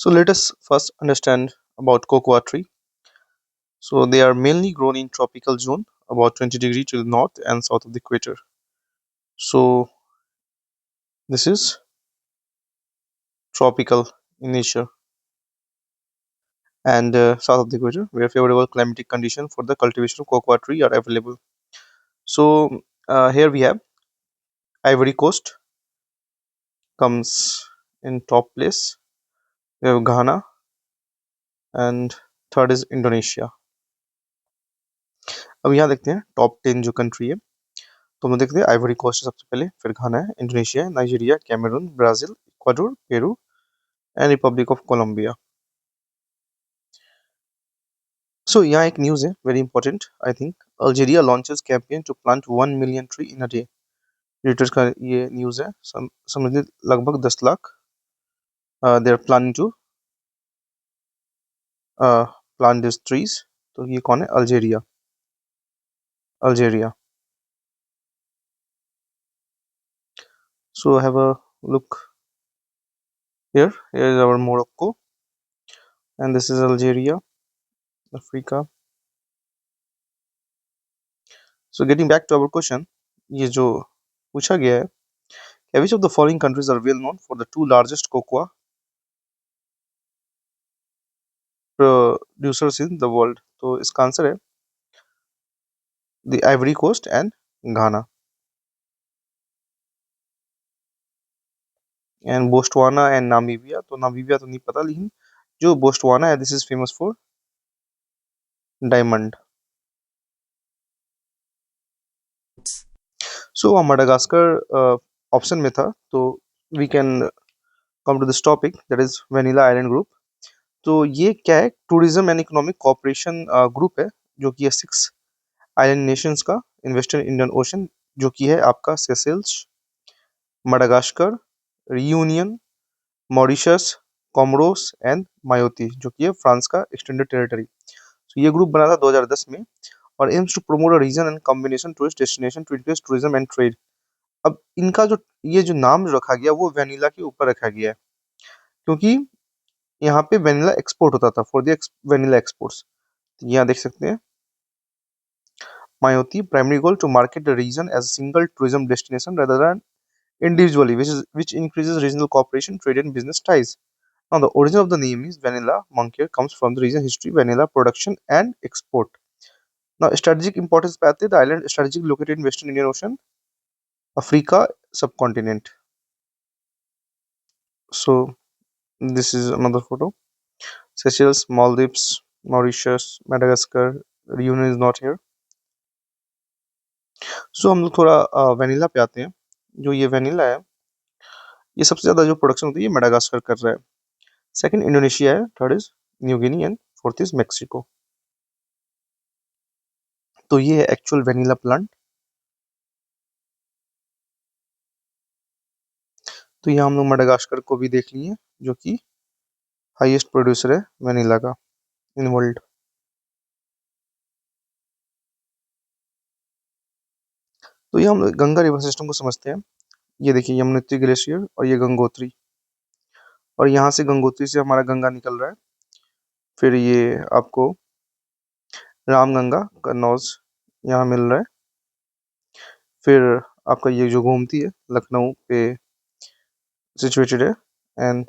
So let us first understand about cocoa tree. So they are mainly grown in tropical zone about 20 degree to the north and south of the equator. So this is tropical in nature and south of the equator where favorable climatic condition for the cultivation of cocoa tree are available. So here we have Ivory Coast comes in top place. We have Ghana and third is Indonesia. अब यहाँ देखते हैं top 10 जो country है तो हम देखते हैं आइवरी कोस्ट सबसे पहले फिर घाना है इंडोनेशिया है Nigeria Cameroon Brazil Ecuador Peru and Republic of Colombia so यहाँ एक न्यूज़ है very important I think Algeria launches campaign to plant 1 million tree in a day Reuters का ये न्यूज़ है समझिए लगभग 10 lakh they are planning to plant this trees तो ये कौन है Algeria Algeria so have a look here is our Morocco and this is Algeria Africa. So getting back to our question, ये जो पूछा गया है which of the following countries are well known for the two largest cocoa producers in the world? तो इसका answer है the Ivory Coast and Ghana and Botswana and Namibia. तो Namibia तो नहीं पता लेकिन जो बोस्टवाना है this is famous for diamond. So Madagascar option में था तो we can come to this topic that is Vanilla Island Group. तो ये क्या है tourism and economic cooperation group है जो कि है 6 आइलैंड नेशंस का इन वेस्टर्न इंडियन ओशन जो कि है आपका Seychelles Madagascar Reunion Mauritius Comoros and Mayotte जो कि है फ्रांस का एक्सटेंडेड टेरिटरी तो ये ग्रुप बना था 2010 में और aims to promote a region and combination tourist destination to increase tourism and trade अब इनका जो ये जो नाम रखा गया वो वेनिला के ऊपर रखा गया है क्योंकि यहाँ पे वेनिला एक्सपोर्ट होता था फॉर द वेनिला एक्सपोर्ट्स यहाँ देख सकते हैं Mayoti primary goal to market the region as a single tourism destination rather than individually, which increases regional cooperation, trade, and business ties. Now, the origin of the name is vanilla monkier comes from the region history, vanilla production and export. Now, strategic importance पे आते हैं, the island strategically located in Western Indian Ocean, Africa subcontinent. So, this is another photo. Seychelles, Maldives, Mauritius, Madagascar. Reunion is not here. So, हम लोग थोड़ा vanilla पे आते हैं जो ये वेनिला है ये सबसे ज्यादा जो प्रोडक्शन होती है ये मेडागास्कर कर रहा है सेकंड इंडोनेशिया है third is New Guinea and fourth is Mexico तो ये है एक्चुअल वेनिला प्लांट तो यहाँ हम लोग मेडागास्कर को भी देख लिए जो कि हाईएस्ट प्रोड्यूसर है वेनिला का इन वर्ल्ड तो ये हम लोग गंगा रिवर सिस्टम को समझते हैं ये देखिए यमुनोत्री ग्लेशियर और ये गंगोत्री और यहाँ से गंगोत्री से हमारा गंगा निकल रहा है फिर ये आपको रामगंगा कन्नौज यहाँ मिल रहा है फिर आपका ये जो गोमती है लखनऊ पे सिचुएटेड है and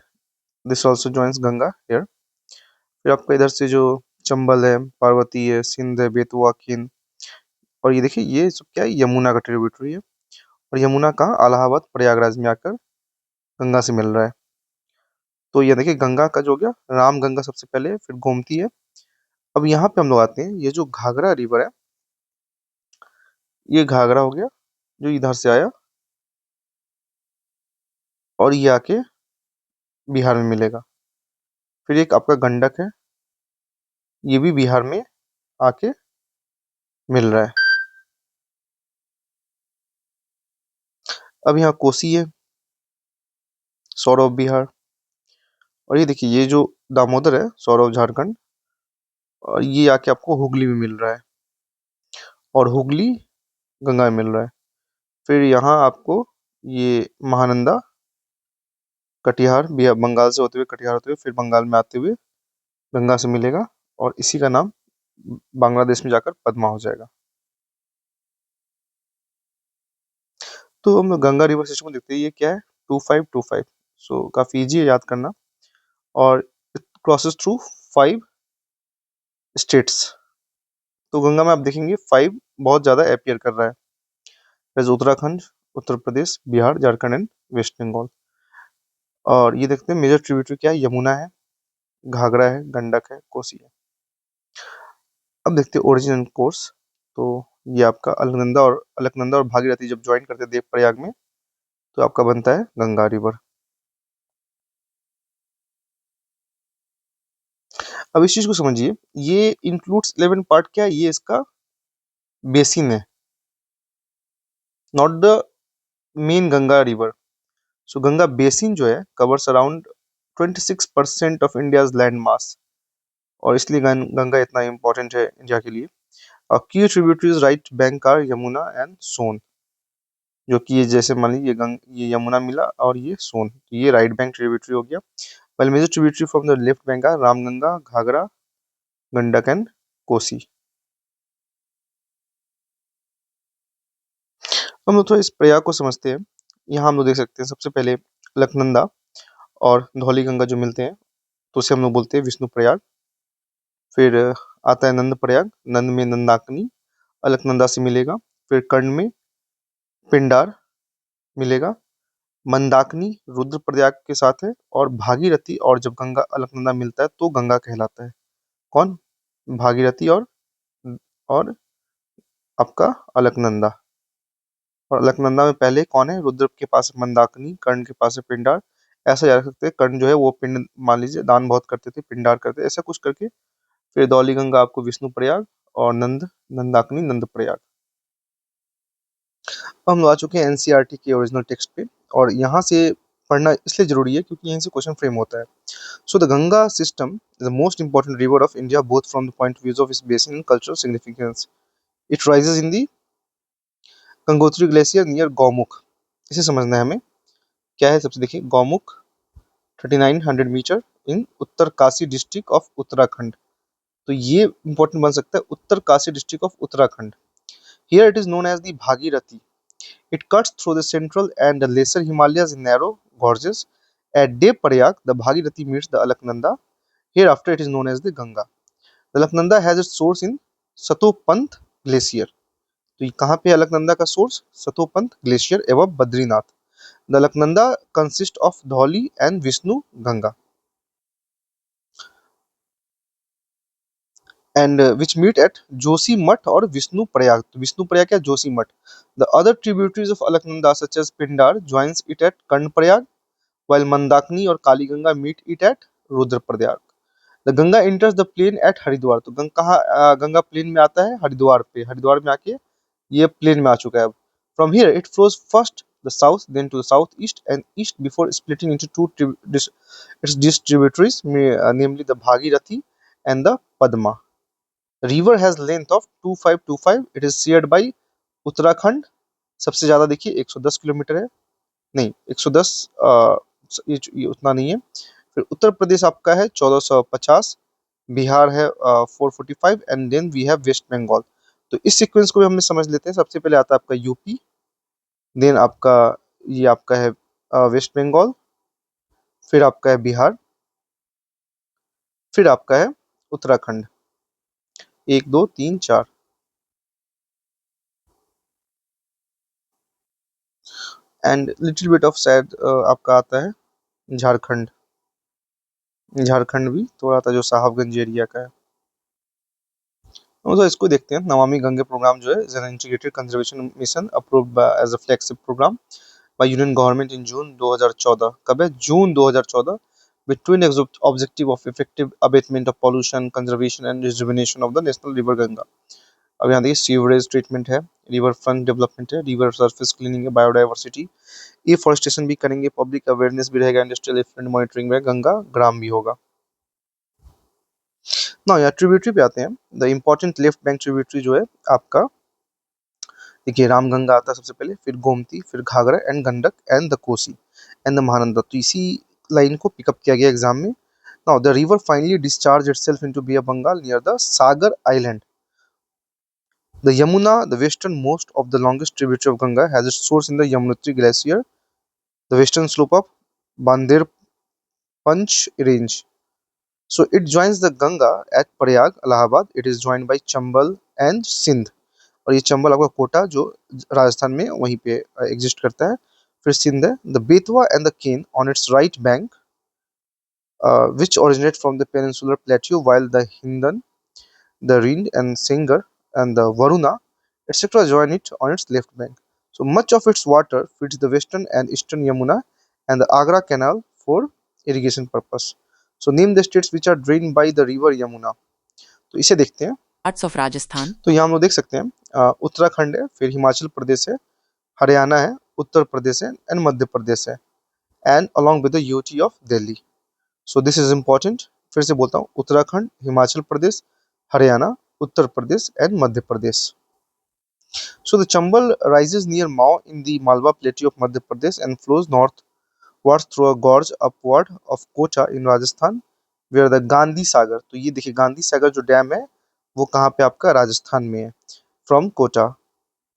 this also joins Ganga here फिर आपका इधर से जो चंबल है पार्वती है सिंध है बेतवा किन और ये देखिए ये सब क्या है यमुना का ट्रिब्यूटरी है और यमुना कहाँ इलाहाबाद प्रयागराज में आकर गंगा से मिल रहा है तो ये देखिए गंगा का जो हो गया राम गंगा सबसे पहले फिर गोमती है अब यहाँ पे हम लोग आते हैं ये जो घाघरा रिवर है ये घाघरा हो गया जो इधर से आया और ये आके बिहार में मिलेगा फिर एक आपका गंडक है ये भी बिहार में आके मिल रहा है अब यहाँ कोसी है सौरव बिहार और ये देखिए ये जो दामोदर है सौरव झारखंड और ये आके आपको हुगली में मिल रहा है और हुगली गंगा में मिल रहा है फिर यहाँ आपको ये महानंदा कटिहार, बंगाल से होते हुए कटिहार होते हुए फिर बंगाल में आते हुए गंगा से मिलेगा और इसी का नाम बांग्लादेश में जाकर पद्मा हो जाएगा। तो हम लोग गंगा रिवर सिस्टम को देखते हैं, ये क्या है 2525। सो काफी इजी है याद करना। और क्रॉसेस थ्रू 5 स्टेट्स। तो गंगा में आप देखेंगे 5 बहुत ज्यादा अपीयर कर रहा है, जैसे उत्तराखंड, उत्तर प्रदेश, बिहार, झारखंड एंड वेस्ट बंगाल। और ये देखते हैं मेजर ट्रिब्यूटरी क्या है, यमुना है, घाघरा है, गंडक है, कोसी है। अब देखते हैं ओरिजिन एंड कोर्स। तो ये आपका अलकनंदा और भागीरथी जब ज्वाइन करते हैं देवप्रयाग में, तो आपका बनता है गंगा रिवर। अब इस चीज को समझिए, ये इंक्लूड्स 11 पार्ट, क्या है, ये इसका बेसिन है, not the main Ganga river. So Ganga basin जो है covers around 26% of India's land mass, और इसलिए गंगा इतना इंपॉर्टेंट है इंडिया के लिए। और की tributaries right bank are Yamuna and Son, जो कि ये जैसे मान लीजिए ये यमुना मिला और ये सोन, तो ये राइट बैंक ट्रिब्यूटरी हो गया। Well major tributary from the left bank are Ramganga, Ghaghara, Gandak and Kosi. हम लोग थोड़ा इस प्रयाग को समझते हैं। यहाँ हम लोग देख सकते हैं सबसे पहले अलकनंदा और धौली गंगा जो मिलते हैं, तो उसे हम लोग बोलते हैं विष्णु प्रयाग। फिर आता है नंद प्रयाग, नंद में नंदाकिनी अलकनंदा से मिलेगा। फिर कर्ण में पिंडार मिलेगा। मंदाकिनी रुद्रप्रयाग के साथ है। और भागीरथी और जब गंगा अलकनंदा मिलता है तो गंगा कहलाता है। कौन? भागीरथी और आपका अलकनंदा। और अलकनंदा में पहले कौन है? रुद्र के पास है मंदाकिनी, कर्ण के पास है पिंडार। ऐसा याद रख सकते हैं, कर्ण जो है वो पिंड मान लीजिए दान बहुत करते थे, पिंडार करते, ऐसा कुछ करके। फिर धौली गंगा आपको विष्णु प्रयाग और नंदाकिनी नंद प्रयाग। अब हम लोग आ चुके हैं एनसीईआरटी के ओरिजिनल टेक्स्ट पे, और यहाँ से पढ़ना इसलिए जरूरी है क्योंकि यहीं से क्वेश्चन फ्रेम होता है। So the Ganga system is the most important river of India, both from the point of view of its basin and cultural significance. It rises in the Gangotri Glacier near Gaumukh. इसे समझना है हमें, क्या है सबसे देखिए, Gaumukh 3900 meter in Uttarkashi district of Uttarakhand. तो ये इंपॉर्टेंट बन सकता है, Uttarkashi district of Uttarakhand. Here it is known as the Bhagirathi. It cuts through the central and the lesser Himalayas in narrow gorges. At Devprayag, the Bhagirathi meets the Alaknanda. Hereafter it is known as the Ganga. The Alaknanda has its source in Satopant Glacier. तो ये कहाँ पे है अलकनंदा का source? Satopanth glacier एवं Badrinath. The Alaknanda consist of Dhauli and Vishnu Ganga and which meet at Joshimath और विष्णु प्रयाग। तो विष्णु प्रयाग क्या? Joshimath. The other tributaries of Alaknanda such as Pindar joins it at Karnaprayag, while Mandakini और Kali Ganga meet it at Rudraprayag. The Ganga enters the plain at Haridwar. तो Ganga plane में आता है हरिद्वार पे, हरिद्वार में आके ये प्लेन में आ चुका है अब। From here it flows first the south then to the south east and east before splitting into its distributaries, namely the Bhagirathi and the Padma. River has length of 2525. It is shared by Uttarakhand, सबसे ज्यादा देखिए 110 kilometre है, नहीं 110, ये उतना नहीं है। फिर उत्तर प्रदेश आपका है 1450, बिहार है 445 and then we have West Bengal. तो इस सीक्वेंस को भी हमने समझ लेते हैं। सबसे पहले आता है आपका यूपी, देन आपका ये आपका है वेस्ट बंगाल, फिर आपका है बिहार, फिर आपका है Uttarakhand. 1 2 3 4। And little bit of शायद आपका आता है झारखंड, झारखंड भी थोड़ा आता जो साहबगंज एरिया का है। तो इसको देखते हैं। नमामि गंगे प्रोग्राम जो है is an integrated conservation mission approved as a flagship program by union government in June 2014। कब है? जून 2014। with twin objective of effective abatement of pollution, conservation and rejuvenation of the national river Ganga। अब यहाँ देखिए sewerage treatment है, river front development है, river surface cleaning है, biodiversity, afforestation भी करेंगे, पब्लिक अवेयरनेस भी रहेगा, इंडस्ट्रियल एफलुएंट मॉनिटरिंग में गंगा ग्राम भी होगा। ना यहाँ ट्रिब्यूटरी पे आते हैं। The important left bank tributary जो है आपका देखिए रामगंगा आता है सबसे पहले, फिर गोमती, फिर Ghaghara and Gandak and the Kosi and the Mahananda. तो इसी लाइन को पिकअप किया गया एग्जाम में। Now the river finally discharge itself into bay of Bengal near the Sagar island. The Yamuna, the westernmost of the longest tributary of Ganga, has its source in the Yamunotri Glacier, the western slope of Banderpanch Range. So it joins the Ganga at Prayag, Allahabad. It is joined by Chambal and Sindh. और ये चंबल आपका कोटा जो राजस्थान में वहीं पे exist करता है। फिर सिंध है, the Betwa and the Ken on its right bank which originate from the peninsular plateau, while the Hindan, the Rind and Singer and the Varuna, etc. join it on its left bank. So much of its water feeds the western and eastern Yamuna and the Agra Canal for irrigation purpose. So name the states which are drained by the river Yamuna. तो इसे देखते हैं। Parts of Rajasthan. तो यहाँ हम लोग देख सकते हैं उत्तराखंड है, फिर हिमाचल प्रदेश है, हरियाणा है, उत्तर प्रदेश है एंड मध्य प्रदेश है, and along with the UT of Delhi. So this is important. फिर से बोलता हूँ, Uttarakhand, Himachal Pradesh, Haryana, Uttar Pradesh and Madhya Pradesh. So the Chambal rises near Mao in the Malwa Plateau of Madhya Pradesh and flows northward through a gorge upward of Kota in Rajasthan, where the Gandhi Sagar, तो ये देखिए गांधी सागर जो dam है वो कहाँ पे आपका राजस्थान में है, from Kota.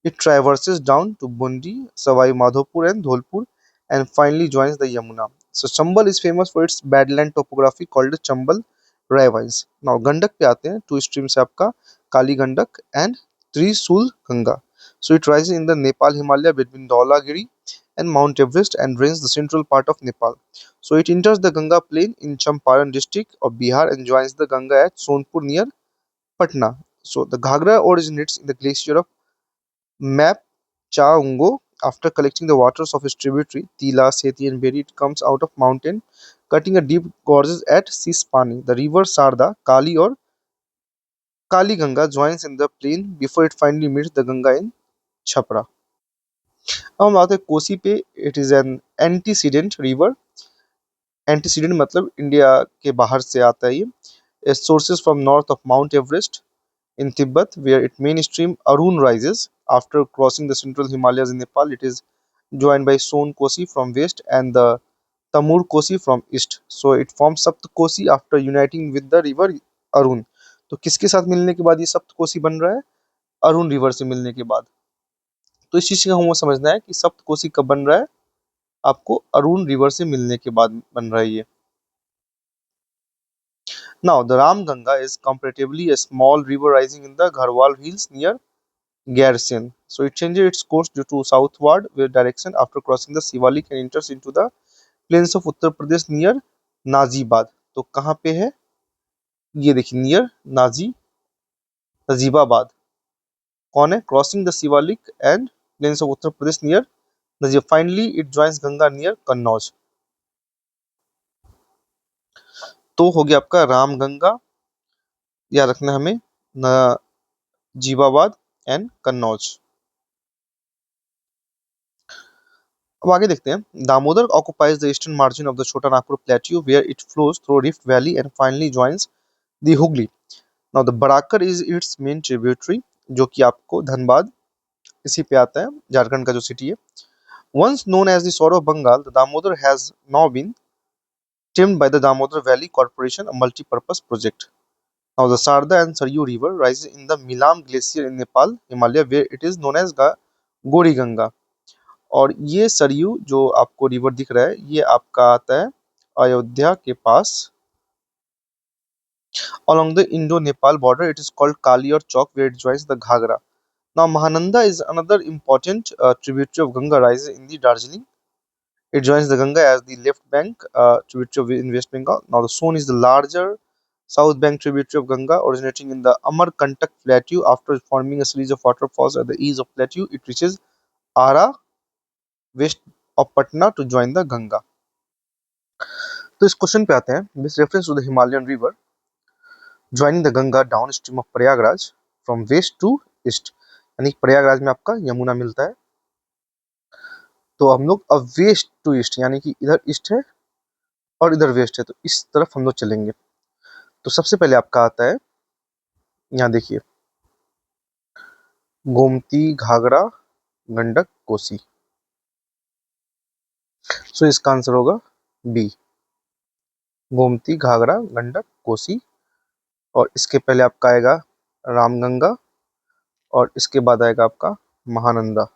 It traverses down to Bundi, Savai Madhopur and Dholpur and finally joins the Yamuna. So Chambal is famous for its badland topography called Chambal ravines. Now Gandak पे आते हैं, two streams है आपका काली Gandak and Trisul Ganga. So it rises in the Nepal Himalaya between Dhaulagiri and Mount Everest and drains the central part of Nepal. So it enters the Ganga plain in Champaran district of Bihar and joins the Ganga at Sonpur near Patna. So the Ghagra originates in the glacier of Mapchaungo. After collecting the waters of its tributary Tila, Seti and Beri, it comes out of mountain, cutting a deep gorge at Sispani. The river Sarda, Kali or Kali Ganga joins in the plain before it finally meets the Ganga in Chhapra. अब हम आते हैं कोसी पे। It is an antecedent river. Antecedent मतलब India के बाहर से आता है ये। Sources from north of mount Everest in Tibet, where its main stream Arun rises. After crossing the central Himalayas in Nepal, it is joined by Son Kosi from west and the Tamur Kosi from east. So it forms Sapt Kosi after uniting with the river Arun. तो किसके साथ मिलने के बाद ये सप्त कोसी बन रहा है? अरुण रिवर से मिलने के बाद। तो इस चीज का हमको समझना है कि सप्त कोसी कब बन रहा है, आपको अरुण रिवर से मिलने के बाद बन रहा है ये। Now the Ram Ganga is comparatively a small river rising in the Gharwal hills near Garrison. So it changes its course due to southward direction after crossing the Sivalik and enters into the plains of Uttar Pradesh near नाजीबाद। तो कहाँ पे है ये देखिए, near Najibabad. कौन है? Crossing the Shivalik and plains of Uttar Pradesh near Najib. Finally it joins Ganga near Kannauj. तो हो गया आपका राम गंगा, याद रखना हमें, नजीबाबाद एंड कन्नौज। अब आगे देखते हैं। Damodar occupies the eastern margin of the Chota Nagpur plateau where it flows through Rift Valley and finally joins the Hooghly. Now the Barakar is its main tributary, जो कि आपको धनबाद इसी पे आता है, झारखंड का जो सिटी है। Once known as the Sword of Bengal, the Damodar has now been tamed by the Damodar Valley Corporation, a multi-purpose project. Now the Sarda and Saryu River rises in the Milam Glacier in Nepal, Himalaya, where it is known as Gori Ganga. और ये सरयू जो आपको river दिख रहा है ये आपका आता है अयोध्या के पास, along the Indo-Nepal border. It is called Kali or Chowk, where it joins the Ghagra. Now Mahananda is another important tributary of Ganga rises in the Darjeeling. It joins the Ganga as the left bank tributary in West Bengal. Now the Son is the larger south bank tributary of Ganga, originating in the Amarkantak plateau. After forming a series of waterfalls at the east of plateau, it reaches Ara west of Patna to join the Ganga. तो इस question पे आते हैं। With reference to the Himalayan river joining the Ganga downstream of Prayagraj from west to east, यानी प्रयागराज में आपका यमुना मिलता है। तो हम लोग अब वेस्ट टू ईस्ट, यानी कि इधर ईस्ट है और इधर वेस्ट है, तो इस तरफ हम लोग चलेंगे। तो सबसे पहले आपका आता है, यहाँ देखिए, गोमती, घाघरा, गंडक, कोसी। सो इसका आंसर होगा बी। गोमती, घाघरा, गंडक, कोसी, और इसके पहले आपका आएगा रामगंगा, और इसके बाद आएगा आपका महानंदा।